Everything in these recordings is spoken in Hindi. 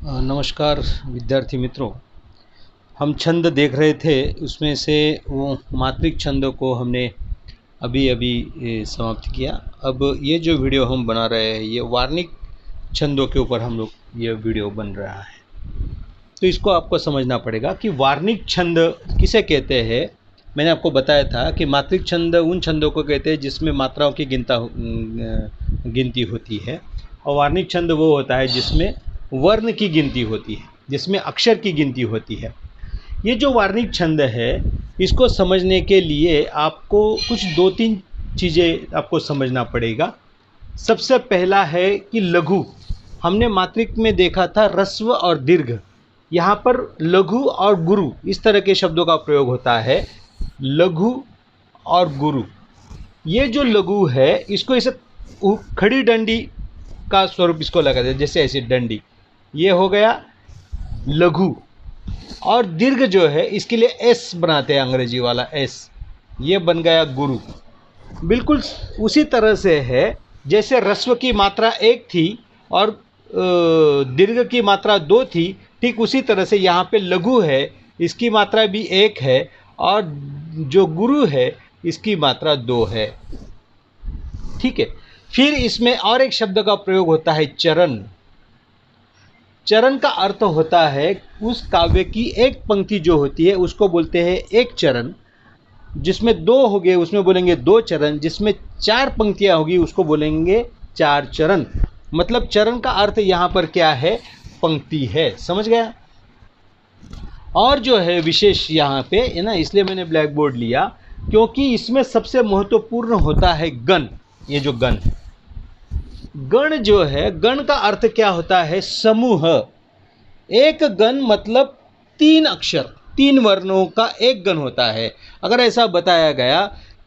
नमस्कार विद्यार्थी मित्रों। हम छंद देख रहे थे, उसमें से वो मात्रिक छंदों को हमने अभी अभी समाप्त किया। अब ये जो वीडियो हम बना रहे हैं ये वार्णिक छंदों के ऊपर हम लोग ये वीडियो बन रहा है। तो इसको आपको समझना पड़ेगा कि वार्णिक छंद किसे कहते हैं। मैंने आपको बताया था कि मात्रिक छंद उन छंदों को कहते हैं जिसमें मात्राओं की गिनती होती है, और वार्णिक छंद वो होता है जिसमें वर्ण की गिनती होती है, जिसमें अक्षर की गिनती होती है। ये जो वार्णिक छंद है, इसको समझने के लिए आपको कुछ दो तीन चीज़ें आपको समझना पड़ेगा। सबसे पहला है कि लघु। हमने मात्रिक में देखा था ह्रस्व और दीर्घ। यहाँ पर लघु और गुरु इस तरह के शब्दों का प्रयोग होता है। लघु और गुरु, ये जो लघु है इसको इसे खड़ी डंडी का स्वरूप इसको लगा दे, जैसे ऐसी डंडी, ये हो गया लघु। और दीर्घ जो है इसके लिए एस बनाते हैं, अंग्रेजी वाला एस, ये बन गया गुरु। बिल्कुल उसी तरह से है जैसे ह्रस्व की मात्रा एक थी और दीर्घ की मात्रा दो थी, ठीक उसी तरह से यहाँ पे लघु है, इसकी मात्रा भी एक है, और जो गुरु है इसकी मात्रा दो है। ठीक है। फिर इसमें और एक शब्द का प्रयोग होता है चरण। चरण का अर्थ होता है उस काव्य की एक पंक्ति जो होती है उसको बोलते हैं एक चरण। जिसमें दो हो गए उसमें बोलेंगे दो चरण, जिसमें चार पंक्तियां होगी उसको बोलेंगे चार चरण। मतलब चरण का अर्थ यहाँ पर क्या है, पंक्ति है। समझ गया। और जो है विशेष यहाँ पे है ना, इसलिए मैंने ब्लैक बोर्ड लिया क्योंकि इसमें सबसे महत्वपूर्ण होता है गण। ये जो गण है, गण जो है, गण का अर्थ क्या होता है, समूह। एक गण मतलब तीन अक्षर, तीन वर्णों का एक गण होता है। अगर ऐसा बताया गया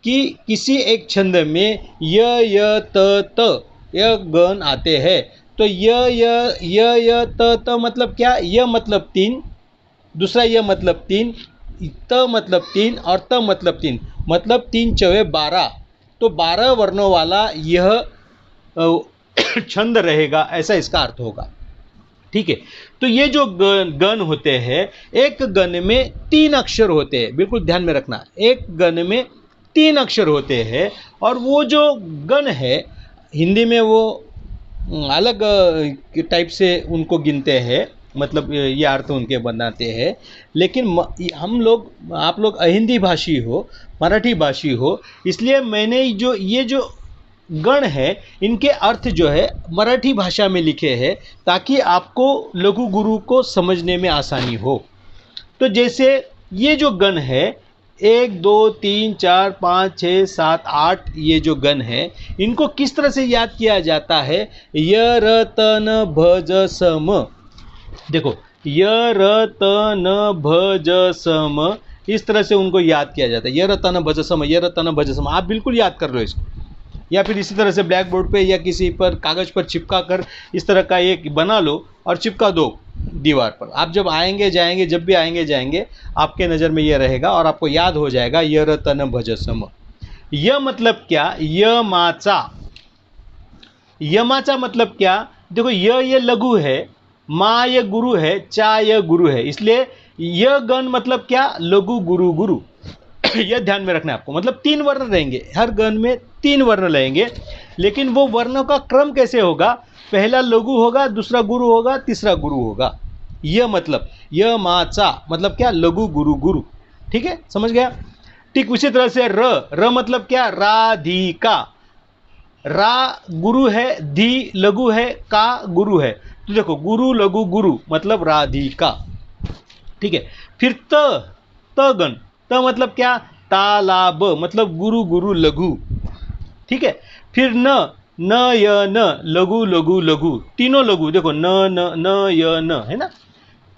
कि किसी एक छंद में य त यह गण आते हैं, तो य त मतलब क्या, य मतलब तीन, दूसरा य मतलब तीन, त मतलब तीन, और त मतलब तीन, मतलब तीन चौवे 12। तो 12 वर्णों वाला यह छंद रहेगा, ऐसा इसका अर्थ होगा। ठीक है। तो ये जो गण होते हैं, एक गण में तीन अक्षर होते हैं, बिल्कुल ध्यान में रखना, एक गण में तीन अक्षर होते हैं। और वो जो गण है, हिंदी में वो अलग टाइप से उनको गिनते हैं, मतलब ये अर्थ उनके बनाते हैं। लेकिन हम लोग, आप लोग अहिंदी भाषी हो, मराठी भाषी हो, इसलिए मैंने ये जो गण है इनके अर्थ जो है मराठी भाषा में लिखे हैं, ताकि आपको लघु गुरु को समझने में आसानी हो। तो जैसे ये जो गण है, 1 2 3 4 5 6 7 8, ये जो गण है इनको किस तरह से याद किया जाता है, य र त न भ ज स म। देखो, य र त न भ ज स म, इस तरह से उनको याद किया जाता है। य र त न भ ज स म, य र त न भ ज स म, आप बिल्कुल याद कर लो इसको। या फिर इसी तरह से ब्लैक बोर्ड पे या किसी पर कागज़ पर चिपका कर इस तरह का एक बना लो और चिपका दो दीवार पर। आप जब आएंगे जाएंगे, जब भी आएंगे जाएंगे, आपके नज़र में ये रहेगा और आपको याद हो जाएगा य र त न भज सम। य मतलब क्या, यमाचा। यमाचा मतलब क्या, देखो ये लघु है, मा ये गुरु है, चा ये गुरु है, इसलिए य गण मतलब क्या, लघु गुरु गुरु। यह ध्यान में रखना है आपको। मतलब तीन वर्ण रहेंगे, हर गण में तीन वर्ण रहेंगे, लेकिन वो वर्णों का क्रम कैसे होगा, पहला लघु होगा, दूसरा गुरु होगा, तीसरा गुरु होगा। यह मतलब य मा चा मतलब क्या, लघु गुरु गुरु। ठीक है, समझ गया। ठीक उसी तरह से र मतलब क्या, राधिका। रा गुरु है, धी लघु है, का गुरु है। तो देखो, गुरु लघु गुरु मतलब राधिका। ठीक है। फिर त गण, त मतलब क्या, तालाब, मतलब गुरु गुरु लघु। ठीक है। फिर न य न, लघु लघु लघु, तीनों लघु, देखो न न न य न, है ना।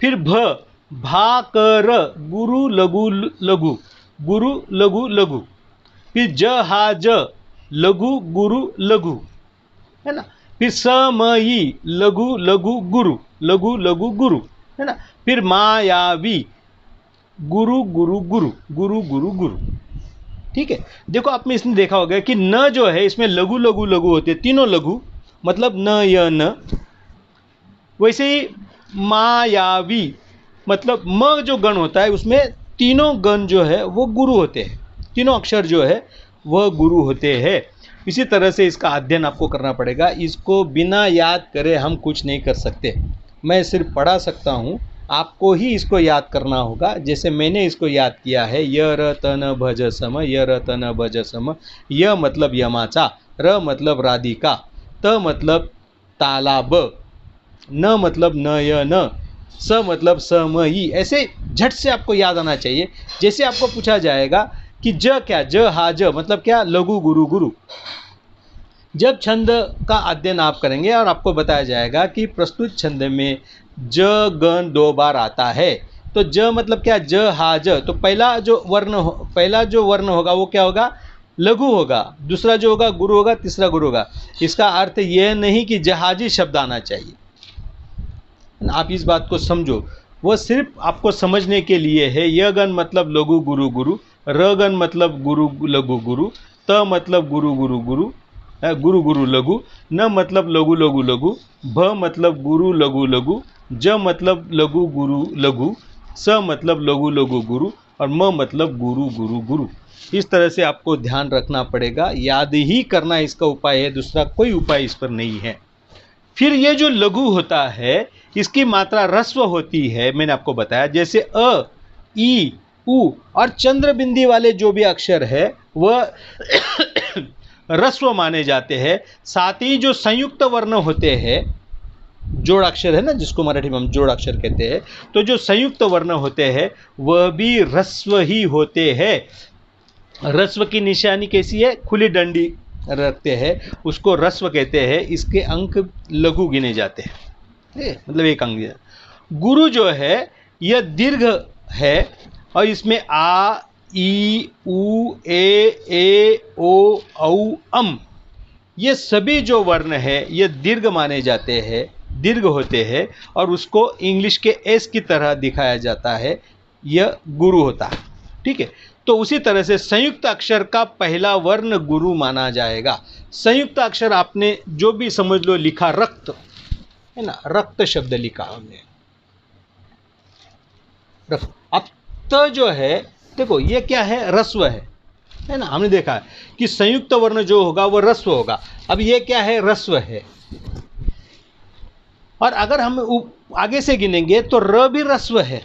फिर भाकर, गुरु लघु लघु, गुरु लघु लघु। फिर जहाज, लघु गुरु लघु, है ना। फिर समयी, लघु लघु गुरु, लघु लघु गुरु, है ना। फिर मायावी, गुरु गुरु गुरु, गुरु गुरु गुरु। ठीक है। देखो, आपने इसमें देखा होगा कि न जो है इसमें लघु लघु लघु होते हैं, तीनों लघु, मतलब न य न। वैसे ही मायावी, मतलब म जो गण होता है उसमें तीनों गण जो है वो गुरु होते हैं, तीनों अक्षर जो है वह गुरु होते हैं। इसी तरह से इसका अध्ययन आपको करना पड़ेगा, इसको बिना याद करे हम कुछ नहीं कर सकते। मैं सिर्फ पढ़ा सकता हूँ, आपको ही इसको याद करना होगा। जैसे मैंने इसको याद किया है, य र त न भज सम, य र त न भज सम। य मतलब यमाचा, र मतलब राधिका, त मतलब तालाब, न मतलब नयन, स मतलब समई। ऐसे झट से आपको याद आना चाहिए। जैसे आपको पूछा जाएगा कि ज क्या, ज हा ज मतलब क्या, लघु गुरु गुरु। जब छंद का अध्ययन आप करेंगे और आपको बताया जाएगा कि प्रस्तुत छंद में ज गण 2 बार आता है, तो ज मतलब क्या, ज हा ज, तो पहला जो वर्ण होगा वो क्या होगा, लघु होगा, दूसरा जो होगा गुरु होगा, तीसरा गुरु होगा। इसका अर्थ यह नहीं कि जहाजी शब्द आना चाहिए, आप इस बात को समझो, वो सिर्फ आपको समझने के लिए है। य गण मतलब लघु गुरु गुरु, र गण मतलब गुरु लघु गुरु, त मतलब गुरु गुरु गुरु, गुरु गुरु लघु, न मतलब लघु लघु लघु, भ मतलब गुरु लघु लघु, ज मतलब लघु गुरु लघु, स मतलब लघु लघु गुरु, और म मतलब गुरु गुरु गुरु। इस तरह से आपको ध्यान रखना पड़ेगा, याद ही करना इसका उपाय है, दूसरा कोई उपाय इस पर नहीं है। फिर ये जो लघु होता है इसकी मात्रा रस्व होती है, मैंने आपको बताया। जैसे अ, ई, उ और चंद्र बिंदी वाले जो भी अक्षर है वह रस्व माने जाते हैं। साथ ही जो संयुक्त वर्ण होते हैं, जोड़ अक्षर है ना, जिसको मराठी में हम जोड़ अक्षर कहते हैं, तो जो संयुक्त वर्ण होते हैं वह भी रस्व ही होते हैं। रस्व की निशानी कैसी है, खुली डंडी रखते हैं, उसको रस्व कहते हैं। इसके अंक लघु गिने जाते हैं, मतलब एक अंक। गुरु जो है यह दीर्घ है और इसमें आ, ई, उ, ए, ओ, औ, अम ये सभी जो वर्ण है ये दीर्घ माने जाते हैं, दीर्घ होते हैं, और उसको इंग्लिश के एस की तरह दिखाया जाता है, यह गुरु होता है। ठीक है, तो उसी तरह से संयुक्त अक्षर का पहला वर्ण गुरु माना जाएगा। संयुक्त अक्षर आपने जो भी समझ लो लिखा, रक्त है ना, रक्त शब्द लिखा हमने, रक्त। अब त जो है, देखो ये क्या है, रस्व है ना, हमने देखा है कि संयुक्त वर्ण जो होगा वो रस्व होगा। अब ये क्या है, रस्व है। और अगर हम आगे से गिनेंगे तो र भी रस्व है,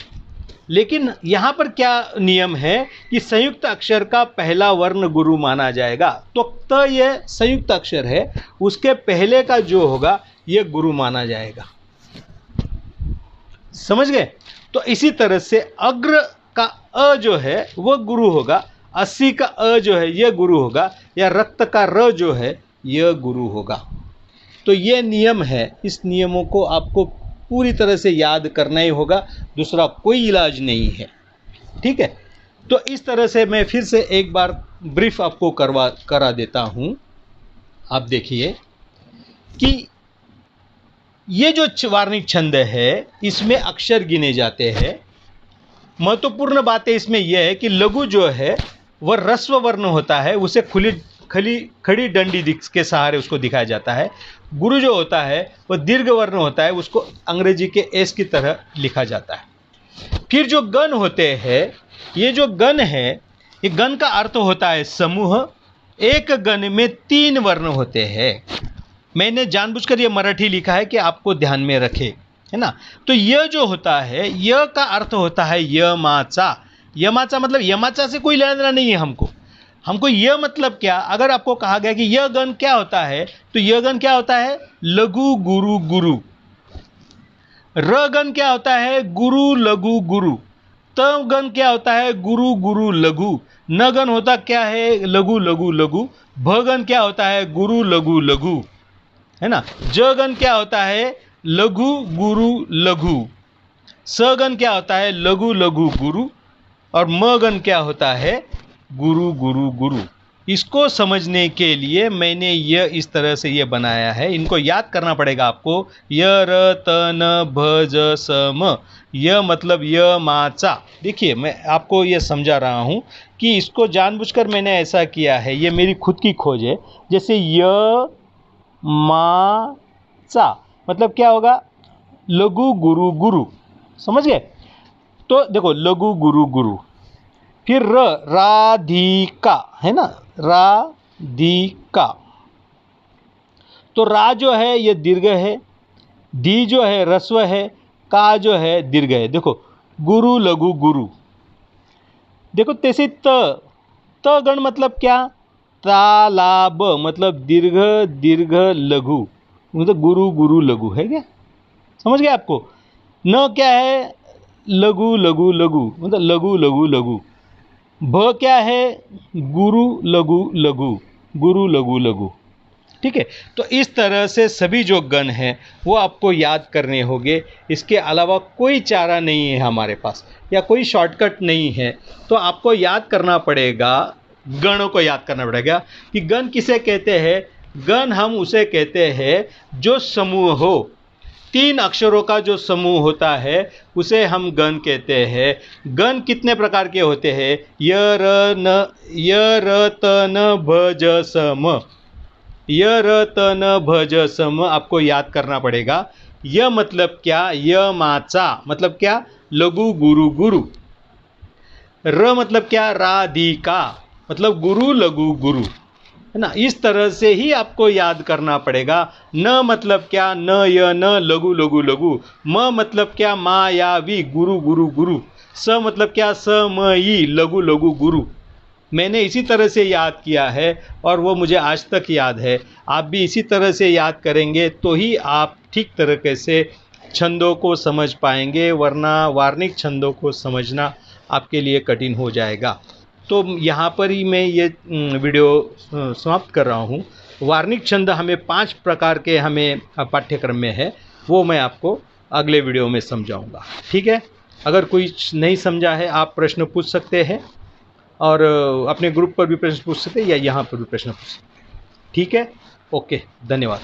लेकिन यहां पर क्या नियम है कि संयुक्त अक्षर का पहला वर्ण गुरु माना जाएगा। तो त ये संयुक्त अक्षर है, उसके पहले का जो होगा ये गुरु माना जाएगा। समझ गए? तो इसी तरह से अग्र का अ जो है वह गुरु होगा, 80 का अ जो है यह गुरु होगा, या रक्त का र जो है यह गुरु होगा। तो ये नियम है, इस नियमों को आपको पूरी तरह से याद करना ही होगा, दूसरा कोई इलाज नहीं है। ठीक है, तो इस तरह से मैं फिर से एक बार ब्रीफ आपको करा देता हूं। आप देखिए कि ये जो वार्णिक छंद है इसमें अक्षर गिने जाते हैं। महत्वपूर्ण बातें इसमें यह है कि लघु जो है वह रस्व वर्ण होता है, उसे खड़ी डंडी के सहारे उसको दिखाया जाता है। गुरु जो होता है वह दीर्घ वर्ण होता है, उसको अंग्रेजी के एस की तरह लिखा जाता है। फिर जो गण होते हैं, ये जो गण है, ये गण का अर्थ होता है समूह। एक गण में 3 वर्ण होते हैं। मैंने जानबूझकर ये मराठी लिखा है कि आपको ध्यान में रखे, है ना। तो यह जो होता है, यह का अर्थ होता है यमाचा। यमाचा मतलब यमाचा से कोई लेना देना नहीं है हमको यह मतलब क्या, अगर आपको कहा गया कि यह गण क्या होता है, तो यह गण क्या होता है, लघु गुरु गुरु। र गण क्या होता है, गुरु लघु गुरु। त गण क्या होता है, गुरु गुरु लघु। न गण होता क्या है, लघु लघु लघु। भ गण क्या होता है, गुरु लघु लघु, है ना। ज गण क्या होता है, लघु गुरु लघु। स गण क्या होता है, लघु लघु गुरु। और म गण क्या होता है, गुरु गुरु गुरु। इसको समझने के लिए मैंने यह इस तरह से ये बनाया है, इनको याद करना पड़ेगा आपको। य र त न भ ज स म, यह मतलब य माचा। देखिए मैं आपको ये समझा रहा हूँ कि इसको जानबूझकर मैंने ऐसा किया है, ये मेरी खुद की खोज है। जैसे य मा चा मतलब क्या होगा, लघु गुरु गुरु, समझ गए। तो देखो लघु गुरु गुरु, फिर र, राधिका है ना, राधिका। तो रा जो है ये दीर्घ है, धी जो है ह्रस्व है, का जो है दीर्घ है। देखो गुरु लघु गुरु। देखो तैसे त गण मतलब क्या, तालाब मतलब दीर्घ दीर्घ लघु, मतलब गुरु गुरु लघु है क्या, समझ गए आपको। न क्या है, लघु लघु लघु मतलब लघु लघु लघु। भ क्या है, गुरु लघु लघु, गुरु लघु लघु, ठीक है। तो इस तरह से सभी जो गण हैं वो आपको याद करने होंगे। इसके अलावा कोई चारा नहीं है हमारे पास, या कोई शॉर्टकट नहीं है। तो आपको याद करना पड़ेगा, गणों को याद करना पड़ेगा कि गण किसे कहते हैं। गण हम उसे कहते हैं जो समूह हो, 3 अक्षरों का जो समूह होता है उसे हम गण कहते हैं। गण कितने प्रकार के होते हैं, य र त न भ ज स म, य र त न भ ज स म आपको याद करना पड़ेगा। य मतलब क्या, य माचा मतलब क्या, लघु गुरु गुरु। र मतलब क्या, राधिका मतलब गुरु लघु गुरु, है ना। इस तरह से ही आपको याद करना पड़ेगा। न मतलब क्या, न य न लघु लघु लघु। म मतलब क्या, मायावी गुरु गुरु गुरु। स मतलब क्या, स म ई लघु लघु गुरु। मैंने इसी तरह से याद किया है और वो मुझे आज तक याद है। आप भी इसी तरह से याद करेंगे तो ही आप ठीक तरीके से छंदों को समझ पाएंगे, वरना वार्णिक छंदों को समझना आपके लिए कठिन हो जाएगा। तो यहाँ पर ही मैं ये वीडियो समाप्त कर रहा हूँ। वार्णिक छंद हमें 5 प्रकार के हमें पाठ्यक्रम में है, वो मैं आपको अगले वीडियो में समझाऊंगा, ठीक है। अगर कोई नहीं समझा है आप प्रश्न पूछ सकते हैं, और अपने ग्रुप पर भी प्रश्न पूछ सकते हैं या यहाँ पर भी प्रश्न पूछ सकते हैं, ठीक है। ओके, धन्यवाद।